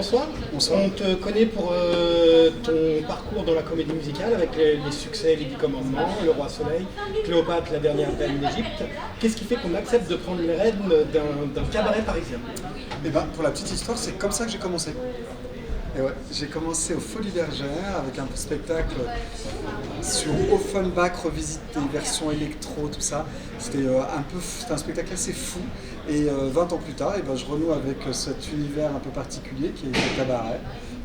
bonsoir. Bonsoir. On te connaît pour ton parcours dans la comédie musicale avec les succès Les 10 Commandements, Le Roi Soleil, Cléopâtre, La Dernière Reine d'Égypte. Qu'est-ce qui fait qu'on accepte de prendre les rênes d'un cabaret parisien? Et ben, pour la petite histoire, c'est comme ça que j'ai commencé. Et ouais, j'ai commencé au Folies Bergères avec un spectacle sur Offenbach revisité, version électro, tout ça. C'était un spectacle assez fou. Et 20 ans plus tard, et ben, je renoue avec cet univers un peu particulier qui est le cabaret,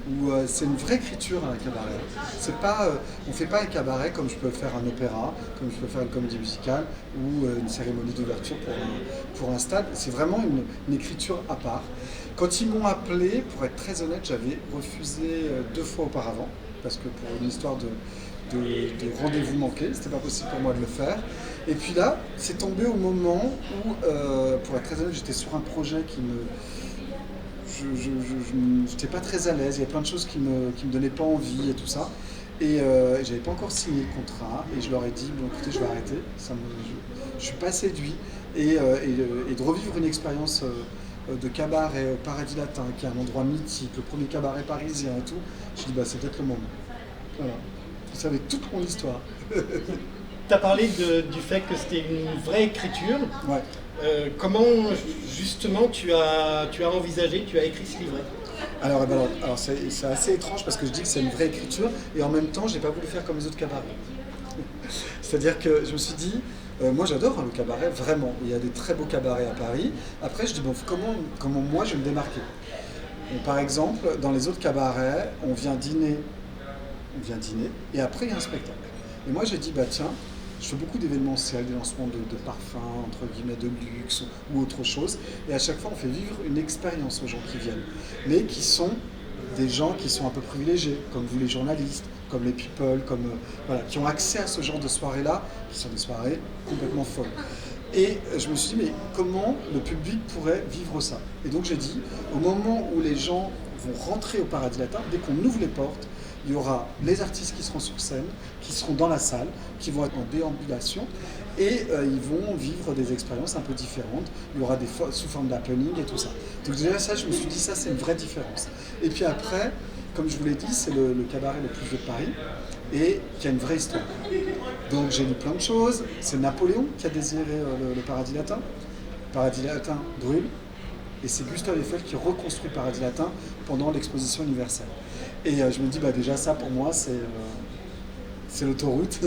où c'est une vraie écriture un cabaret. C'est pas, on ne fait pas un cabaret comme je peux faire un opéra, comme je peux faire une comédie musicale ou une cérémonie d'ouverture pour un stade. C'est vraiment une écriture à part. Quand ils m'ont appelé, pour être très honnête, j'avais refusé 2 fois auparavant, parce que pour une histoire de rendez-vous manqué, c'était pas possible pour moi de le faire. Et puis là, c'est tombé au moment où, pour être très honnête, j'étais sur un projet qui me... Je n'étais pas très à l'aise, il y avait plein de choses qui me donnaient pas envie et tout ça. Et j'avais pas encore signé le contrat, et je leur ai dit, bon écoutez, je vais arrêter, je suis pas séduit. Et de revivre une expérience de cabaret au Paradis Latin, qui est un endroit mythique, le premier cabaret parisien et tout, je dis, bah c'est peut-être le moment. Voilà. Vous savez toute mon histoire. Tu as parlé du fait que c'était une vraie écriture. Ouais. Comment justement tu as envisagé, tu as écrit ce livret? Alors c'est assez étrange parce que je dis que c'est une vraie écriture et en même temps j'ai pas voulu faire comme les autres cabarets. C'est-à-dire que je me suis dit, moi j'adore le cabaret, vraiment. Il y a des très beaux cabarets à Paris. Après je dis, bon, comment moi je vais me démarquer? Donc, par exemple, dans les autres cabarets, on vient dîner et après il y a un spectacle. Et moi j'ai dit, bah tiens, je fais beaucoup d'événementiels, des lancements de parfums, entre guillemets, de luxe ou autre chose. Et à chaque fois, on fait vivre une expérience aux gens qui viennent. Mais qui sont des gens qui sont un peu privilégiés, comme vous les journalistes, comme les people, voilà, qui ont accès à ce genre de soirées-là, qui sont des soirées complètement folles. Et je me suis dit, mais comment le public pourrait vivre ça? Et donc j'ai dit, au moment où les gens vont rentrer au Paradis Latin, dès qu'on ouvre les portes, il y aura les artistes qui seront sur scène, qui seront dans la salle, qui vont être en déambulation et ils vont vivre des expériences un peu différentes. Il y aura des sous forme d'happening et tout ça. Donc déjà ça, je me suis dit, ça c'est une vraie différence. Et puis après, comme je vous l'ai dit, c'est le cabaret le plus vieux de Paris et qui a une vraie histoire. Donc j'ai lu plein de choses. C'est Napoléon qui a désiré le Paradis Latin. Le Paradis Latin brûle. Et c'est Gustave Eiffel qui reconstruit le Paradis Latin pendant l'exposition universelle. Et je me dis, bah déjà ça pour moi c'est l'autoroute.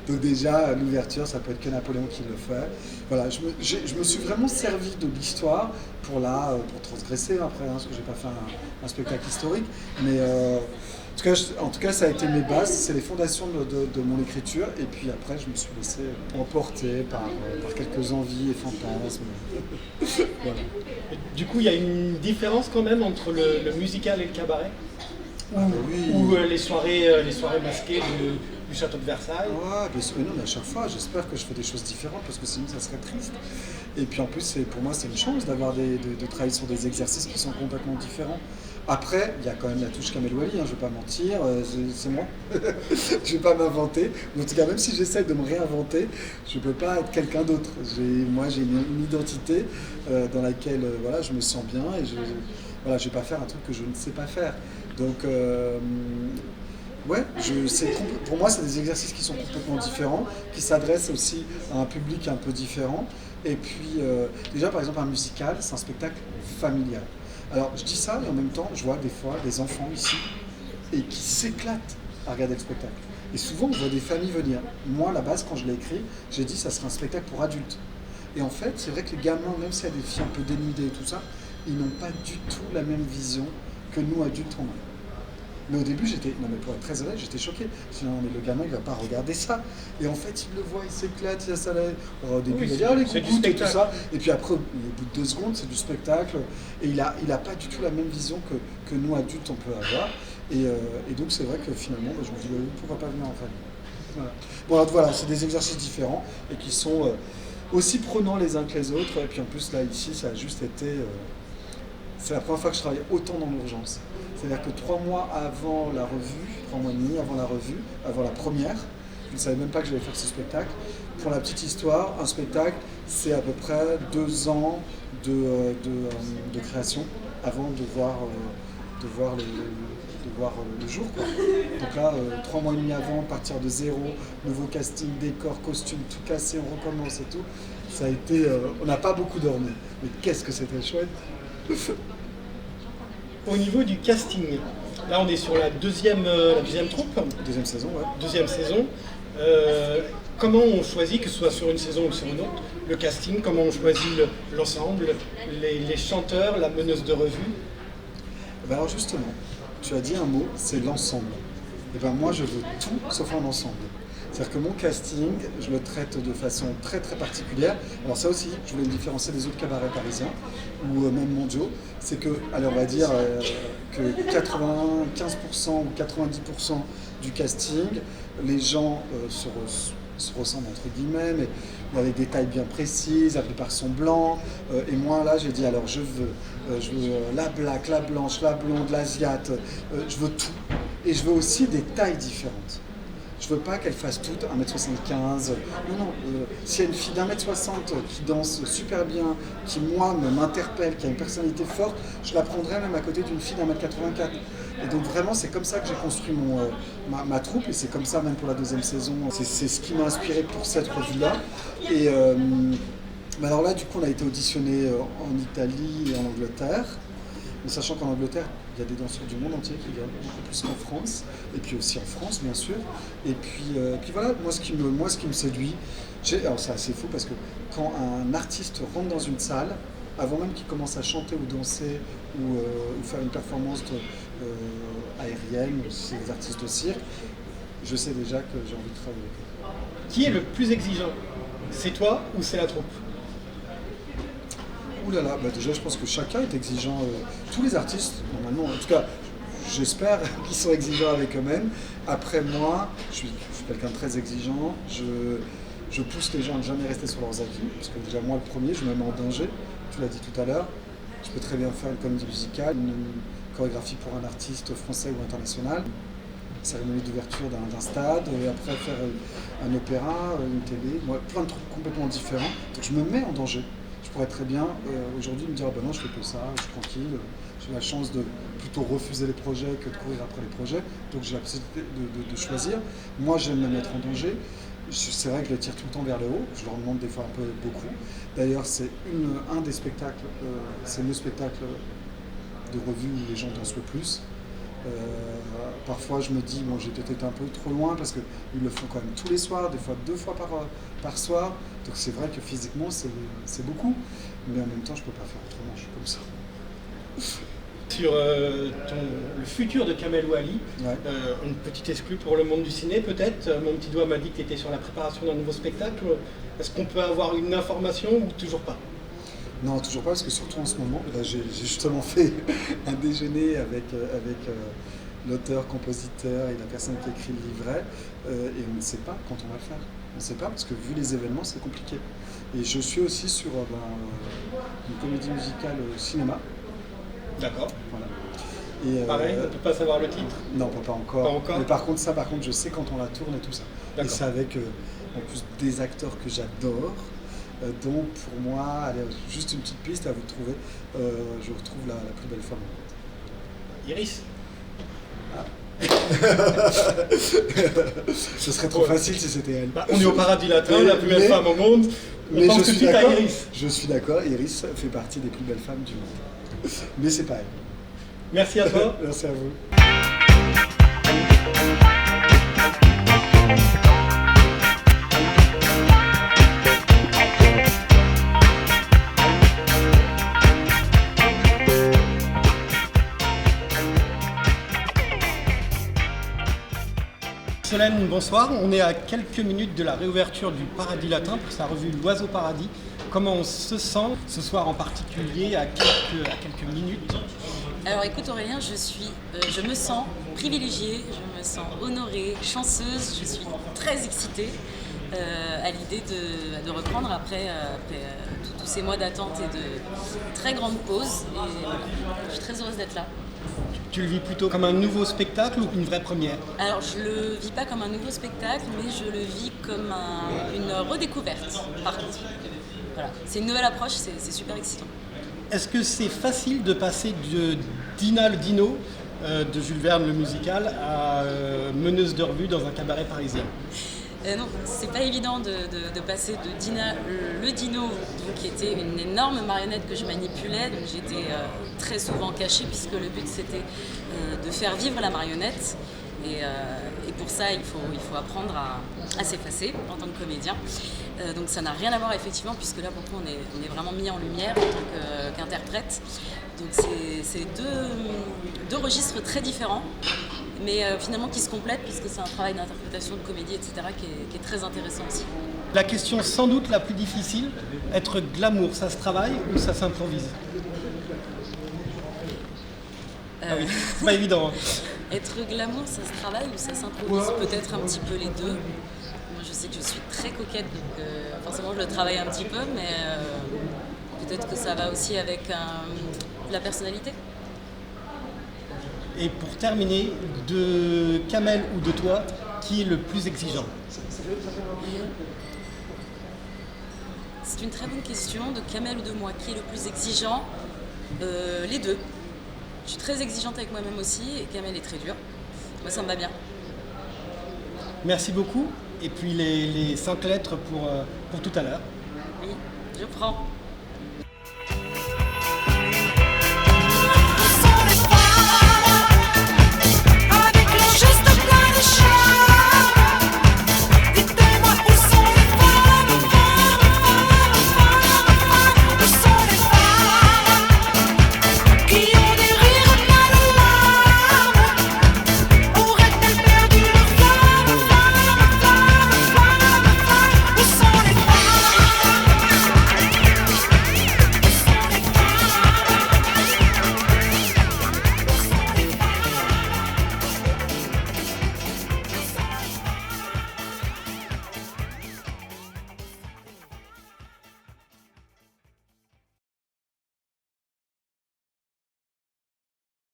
Donc déjà l'ouverture, ça peut être que Napoléon qui le fait. Voilà, je me suis vraiment servi de l'histoire pour transgresser après, parce que j'ai pas fait un spectacle historique. Mais en tout cas, ça a été mes bases, c'est les fondations de mon écriture. Et puis après, je me suis laissé emporter par quelques envies et fantasmes. Voilà. Du coup, il y a une différence quand même entre le musical et le cabaret? Ah, bah oui. Ou les soirées masquées du château de Versailles? Ouais, mais non, mais à chaque fois, j'espère que je fais des choses différentes parce que sinon ça serait triste. Et puis en plus, pour moi, c'est une chance d'avoir de travailler sur des exercices qui sont complètement différents. Après, il y a quand même la touche Kamel Wally, hein, je ne vais pas mentir, c'est moi. Je ne vais pas m'inventer. En tout cas, même si j'essaie de me réinventer, je ne peux pas être quelqu'un d'autre. Moi, j'ai une identité dans laquelle voilà, je me sens bien et je ne vais pas faire un truc que je ne sais pas faire. Donc, ouais, pour moi, c'est des exercices qui sont complètement différents, qui s'adressent aussi à un public un peu différent. Et puis, déjà, par exemple, un musical, c'est un spectacle familial. Alors, je dis ça, et en même temps, je vois des fois des enfants ici, et qui s'éclatent à regarder le spectacle. Et souvent, on voit des familles venir. Moi, à la base, quand je l'ai écrit, j'ai dit que ça serait un spectacle pour adultes. Et en fait, c'est vrai que les gamins, même s'il y a des filles un peu dénudées et tout ça, ils n'ont pas du tout la même vision que nous, adultes, on a. Mais au début, non mais pour être très honnête, j'étais choqué. Sinon, mais le gamin, il va pas regarder ça. Et en fait, il le voit, il s'éclate, il a ça là. Alors, au début, il va dire, allez, coucou, et tout ça. Et puis après, au bout de 2 secondes, c'est du spectacle. Et il a pas du tout la même vision que nous, adultes, on peut avoir. Et donc, c'est vrai que finalement, je me dis, pourquoi pas venir en famille? Voilà. Bon, alors, voilà, c'est des exercices différents et qui sont aussi prenants les uns que les autres. Et puis en plus, là, ici, ça a juste été... c'est la première fois que je travaille autant dans l'urgence. C'est-à-dire que 3 mois avant la revue, 3 mois et demi avant la revue, avant la première, je ne savais même pas que j'allais faire ce spectacle. Pour la petite histoire, un spectacle, c'est à peu près 2 ans de création avant de voir le jour, quoi. Donc là, 3 mois et demi avant, partir de zéro, nouveau casting, décor, costume, tout cassé, on recommence et tout. Ça a été... on n'a pas beaucoup dormi, mais qu'est-ce que c'était chouette. Au niveau du casting, là on est sur la deuxième troupe. Deuxième saison, ouais. Deuxième saison. Comment on choisit, que ce soit sur une saison ou sur une autre, le casting, comment on choisit l'ensemble, les chanteurs, la meneuse de revue? Ben alors justement, tu as dit un mot, c'est l'ensemble. Et ben moi je veux tout sauf un ensemble. C'est-à-dire que mon casting, je le traite de façon très très particulière. Alors ça aussi, je voulais me différencier des autres cabarets parisiens, ou même mondiaux. C'est que, allez, on va dire que 95% ou 90% du casting, les gens se ressemblent entre guillemets, mais avec des tailles bien précises, la plupart sont blancs. Et moi là, j'ai dit, alors je veux la black, la blanche, la blonde, l'asiate, je veux tout. Et je veux aussi des tailles différentes. Je veux pas qu'elle fasse toutes 1m75. Non, s'il y a une fille d'1m60 qui danse super bien, qui moi m'interpelle, qui a une personnalité forte, je la prendrais même à côté d'une fille d'1m84. Et donc vraiment c'est comme ça que j'ai construit ma troupe et c'est comme ça même pour la deuxième saison. C'est ce qui m'a inspiré pour cette revue-là. Et alors là du coup on a été auditionné en Italie et en Angleterre. Mais sachant qu'en Angleterre, il y a des danseurs du monde entier qui viennent beaucoup plus qu'en France, et puis aussi en France bien sûr. Et puis voilà, moi ce qui me séduit, alors c'est assez fou parce que quand un artiste rentre dans une salle, avant même qu'il commence à chanter ou danser ou faire une performance aérienne, ou si c'est des artistes de cirque, je sais déjà que j'ai envie de travailler avec eux. Qui est le plus exigeant? C'est toi ou c'est la troupe? Ouh là là, bah déjà je pense que chacun est exigeant, tous les artistes, normalement, en tout cas j'espère qu'ils sont exigeants avec eux-mêmes. Après moi, je suis quelqu'un de très exigeant, je pousse les gens à ne jamais rester sur leurs acquis, parce que déjà moi le premier, je me mets en danger, tu l'as dit tout à l'heure, je peux très bien faire une comédie musicale, une chorégraphie pour un artiste français ou international, une cérémonie d'ouverture d'un stade, et après faire un opéra, une télé, moi, plein de trucs complètement différents, donc je me mets en danger. Je pourrais très bien aujourd'hui me dire ah ben non je fais que ça, je suis tranquille, j'ai la chance de plutôt refuser les projets que de courir après les projets, donc j'ai la possibilité de choisir. Moi j'aime me mettre en danger, c'est vrai que je les tire tout le temps vers le haut, je leur demande des fois un peu beaucoup. D'ailleurs c'est un des spectacles, c'est le spectacle de revue où les gens dansent le plus. Parfois je me dis bon j'ai peut-être été un peu trop loin parce qu'ils le font quand même tous les soirs, des fois 2 fois par soir, donc c'est vrai que physiquement c'est beaucoup, mais en même temps je peux pas faire autrement, je suis comme ça. Sur le futur de Kamel Ouali, Ouais. une petite exclue pour le monde du ciné peut-être. Mon petit doigt m'a dit que tu étais sur la préparation d'un nouveau spectacle. Est-ce qu'on peut avoir une information ou toujours pas? Non, toujours pas, parce que surtout en ce moment, là, j'ai justement fait un déjeuner avec l'auteur, compositeur et la personne qui écrit le livret, et on ne sait pas quand on va le faire. On ne sait pas, parce que vu les événements, c'est compliqué. Et je suis aussi sur une comédie musicale au cinéma. D'accord. Voilà. Et, pareil, on ne peut pas savoir le titre? Non, pas encore. Pas encore. Mais par contre, je sais quand on la tourne et tout ça. Et c'est avec, en plus, des acteurs que j'adore. Donc pour moi, allez, juste une petite piste à vous trouver, je retrouve la plus belle femme au monde. Iris. Ce serait trop facile si c'était elle. Bah, on est au paradis latin, la plus belle femme au monde. Mais pense tout de suite à Iris. Je suis d'accord, Iris fait partie des plus belles femmes du monde. Mais c'est pas elle. Merci à toi. Merci à vous. Solène, bonsoir. On est à quelques minutes de la réouverture du Paradis Latin pour sa revue L'Oiseau Paradis. Comment on se sent ce soir en particulier à quelques minutes? Alors écoute Aurélien, je me sens privilégiée, je me sens honorée, chanceuse, je suis très excitée à l'idée de reprendre après tous ces mois d'attente et de très grandes pauses. Et voilà, je suis très heureuse d'être là. Tu le vis plutôt comme un nouveau spectacle ou une vraie première? Alors je le vis pas comme un nouveau spectacle, mais je le vis comme une redécouverte par contre. Voilà. C'est une nouvelle approche, c'est super excitant. Est-ce que c'est facile de passer de Dina le Dino, de Jules Verne le musical, à meneuse de revue dans un cabaret parisien? Non, c'est pas évident de passer de Dina le Dino, donc, qui était une énorme marionnette que je manipulais, donc j'étais très souvent cachée puisque le but c'était de faire vivre la marionnette. Et pour ça, il faut apprendre à s'effacer en tant que comédien. Donc ça n'a rien à voir effectivement, puisque là pour le coup on est vraiment mis en lumière en tant qu'interprète. Donc c'est deux registres très différents, mais finalement qui se complètent, puisque c'est un travail d'interprétation, de comédie, etc. qui est très intéressant aussi. La question sans doute la plus difficile, être glamour, ça se travaille ou ça s'improvise? Ah oui, c'est pas évident. Hein. Être glamour, ça se travaille ou ça s'improvise? Peut-être un petit peu les deux. Moi, je sais que je suis très coquette, donc forcément je le travaille un petit peu, mais peut-être que ça va aussi avec la personnalité. Et pour terminer, de Kamel ou de toi, qui est le plus exigeant? C'est une très bonne question. De Kamel ou de moi, qui est le plus exigeant? Les deux. Je suis très exigeante avec moi-même aussi, et Kamel est très dur. Moi, ça me va bien. Merci beaucoup. Et puis les 5 lettres pour tout à l'heure. Oui, je prends.